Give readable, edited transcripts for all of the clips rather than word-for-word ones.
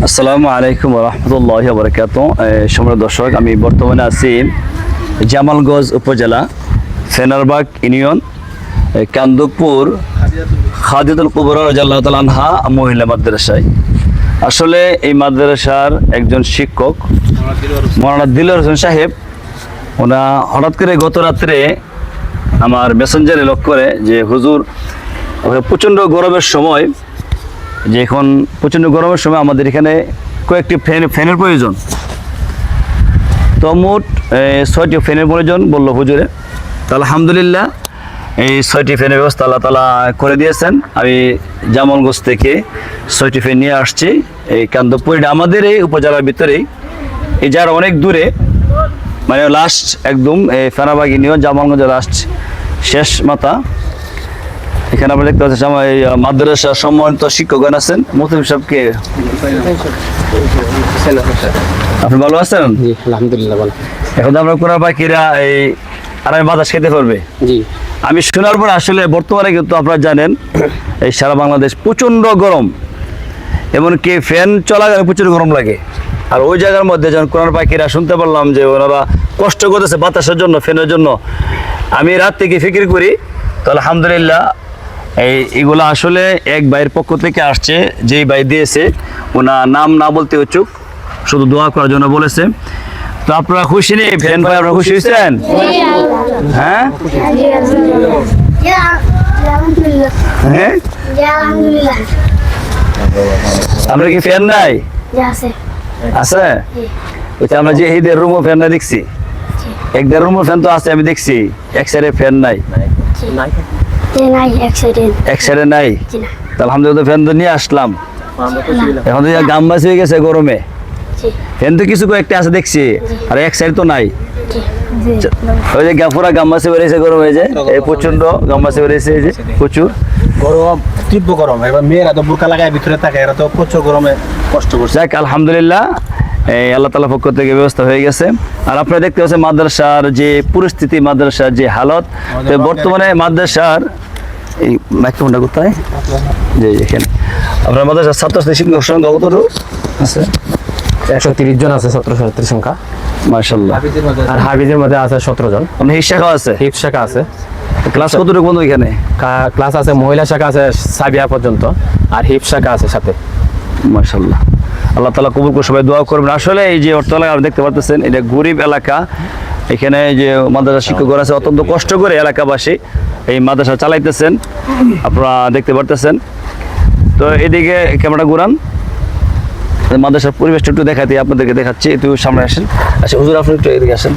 আসসালামু আলাইকুম রহমতুল্লাহ বরকাত। সম্মানিত দর্শক, আমি বর্তমানে আছি জামালগঞ্জ উপজেলা ফেনারবাগ ইউনিয়ন কান্দপুর খাদিয়াতুল কুবরা রাদিয়াল্লাহু তাআলা আনহা মহিলা মাদ্রাসায়। আসলে এই মাদ্রাসার একজন শিক্ষক মাওলানা দিলওয়ার হোসেন সাহেব, ওনা হঠাৎ করে গত রাত্রে আমার মেসেঞ্জারে লক্ষ্য করে যে হুজুর প্রচণ্ড গরমের সময়, যে এখন প্রচণ্ড গরমের সময় আমাদের এখানে কয়েকটি ফ্যানের প্রয়োজন, তো মোট 6টি ফ্যানের প্রয়োজন বললো হুজুরে। তো আলহামদুলিল্লাহ এই 6টি ফ্যানের ব্যবস্থা আল্লাহ তাআলা করে দিয়েছেন। আমি জামালগঞ্জ থেকে 6টি ফ্যান নিয়ে আসছি এই কান্দপুর, আমাদের এই উপজেলার ভিতরেই, এই যার অনেক দূরে, মানে লাস্ট একদম এই ফেনারবাগ ইউনিয়ন জামালগঞ্জের লাস্ট শেষ মাথা। এখানে আমরা দেখতে পাচ্ছি আমার এই মাদ্রাসা সম্মানিত শিক্ষকগণ আছেন। মুফতি সাহেবকে, আপনি ভালো আছেন? জি আলহামদুলিল্লাহ ভালো। এখন আমরা কোরআন পাখিরা এই আরামে বাতাস খেতে পারবে। জি, আমি শোনার পর আসলে বর্তমানে কিন্তু আপনারা জানেন এই সারা বাংলাদেশ প্রচণ্ড গরম, এমনকি ফ্যান চলাকালে প্রচুর গরম লাগে। আর ওই জায়গার মধ্যে যখন কোরআন পাখিরা শুনতে পারলাম যে ওনারা কষ্ট করতেছে বাতাসের জন্য, ফ্যানের জন্য, আমি রাত থেকে ফিকির করি। তো আলহামদুলিল্লাহ এইগুলো আসলে এক ভাইয়ের পক্ষ থেকে আসছে, যেই ভাই দিয়েছে ওনার নাম না বলতে ইচ্ছুক, শুধু দোয়া করার জন্য বলেছে। তো আপনারা খুশি নেই? ফ্যান ভাই আপনারা খুশি হয়েছেন? হ্যাঁ হ্যাঁ, আমরা কি ফ্যান নাই? আছে। ওইটা আমরা যে এই রুমও ফ্যান না দেখছি, এক দেড় রুমও ফ্যান তো আছে, আমি দেখছি এক সাইডে ফ্যান নাই, এক সাইডে নাই। আলহামদুলিল্লাহ ফ্যান তো নিয়ে আসলাম। এখন তো গাম বাসি হয়ে গেছে গরমে, ফ্যান তো কিছু একটা আছে দেখছি, আর এক সাইড তো নাই। ওই যে পুরা গামবাসি বেরিয়েছে গরম হয়েছে, এই প্রচন্ড গামবাসি বেরিয়েছে, এই যে প্রচুর গরম, তীব্র গরম। এবার মেয়েরা তো বোরকা লাগায় ভিতরে থাকে, এরা তো প্রচুর গরমে কষ্ট করছে। যাক আলহামদুলিল্লাহ এই আল্লাহ তাআলা পক্ষ থেকে ব্যবস্থা হয়ে গেছে। আর আপনারা দেখতে পাচ্ছেন মাদ্রাসার যে পরিস্থিতি, মাদ্রাসার যে হালত। তো বর্তমানে মাদ্রাসার এই মাইক্রোফোনটা কোথায়? যে এখানে আপনার মাদ্রাসার ছাত্রছাত্রী শিক্ষক সংখ্যা কত আছে? 130 জন আছে, 17 সংখ্যা মাশাআল্লাহ। আর হাফিজের মধ্যে আছে 17 জন। হিফজ শাখা আছে? হিফজ শাখা আছে। ক্লাস কতটুকু বন্ধু এখানে? ক্লাস আছে, মহিলা শাখা আছে সাবিয়া পর্যন্ত, আর হিফজ শাখা আছে সাথে। মাশাআল্লাহ, আল্লাহ তাআলা কবুল করে, সবাই দোয়া করবেন। আসলে এই যে অর্থলা দেখতে পাচ্ছেন, এটা গরিব এলাকা। এখানে যে মাদ্রাসা শিক্ষকগণ আছে অত্যন্ত কষ্ট করে এলাকাবাসী এই মাদ্রাসা চালাইতেছেন, আপনারা দেখতে পারতেছেন। তো এদিকে ক্যামেরা ঘুরান, মাদ্রাসার পরিবেশটা একটু দেখাতে আপনাদেরকে দেখাচ্ছি। একটু সামনে আসেন। আচ্ছা হুজুর আপনি একটু এদিকে আসেন।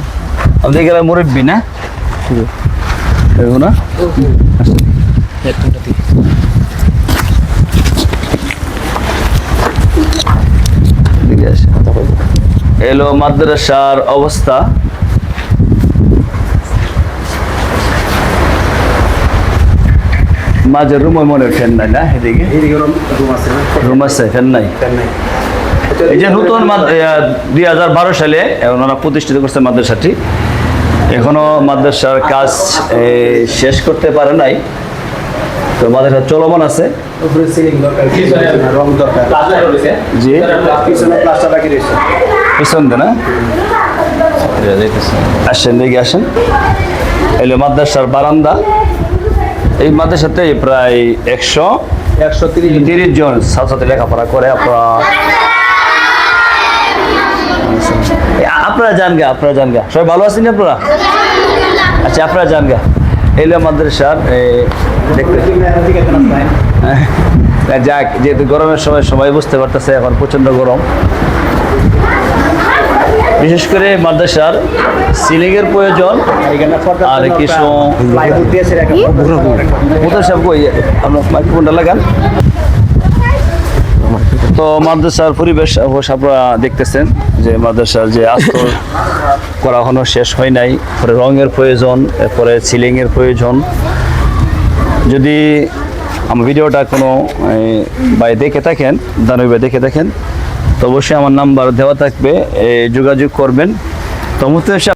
আমাদের গেলে মুরব্বী না না এলো মাদ্রাসার অবস্থা। মাঝের রুম মনে ফ্যান নাই না? এদিকে রুম আছে, ফ্যান নাই। এই যে নতুন 2012 সালে ওনারা প্রতিষ্ঠিত করছে মাদ্রাসাটি, এখনো মাদ্রাসার কাজ শেষ করতে পারে নাই। তো মাদ্রাসা চলমান আছে। জি পিছন না আসেন, দেখে আসেন। এলো মাদ্রাসার বারান্দা। এই মাদ্রাসাতে প্রায় 130 জন ছাত্রছাত্রী লেখাপড়া করে। আপনারা জান গা, সবাই ভালো আছেন আপনারা? আচ্ছা আপনারা জান গা। এলো মাদ্রাসার দেখতে যাক, যেহেতু গরমের সময় সবাই বুঝতে পারতেছে এখন প্রচন্ড গরম। বিশেষ করে মাদ্রাসার সিলিং এর প্রয়োজন। আর কিছু মাইক্রোফোনটা লাগান। তো মাদ্রাসার পরিবেশ আপনারা দেখতেছেন যে মাদ্রাসার যে আস্তর করা এখনো শেষ হয় নাই। পরে রঙের প্রয়োজন, এরপরে সিলিং এর প্রয়োজন। যদি আমার ভিডিওটা কোনো ভাই দেখে থাকেন, দানবী ভাই দেখে থাকেন, তো অবশ্যই আমার নাম্বার দেওয়া থাকবে, যোগাযোগ করবেন। তো মুফতি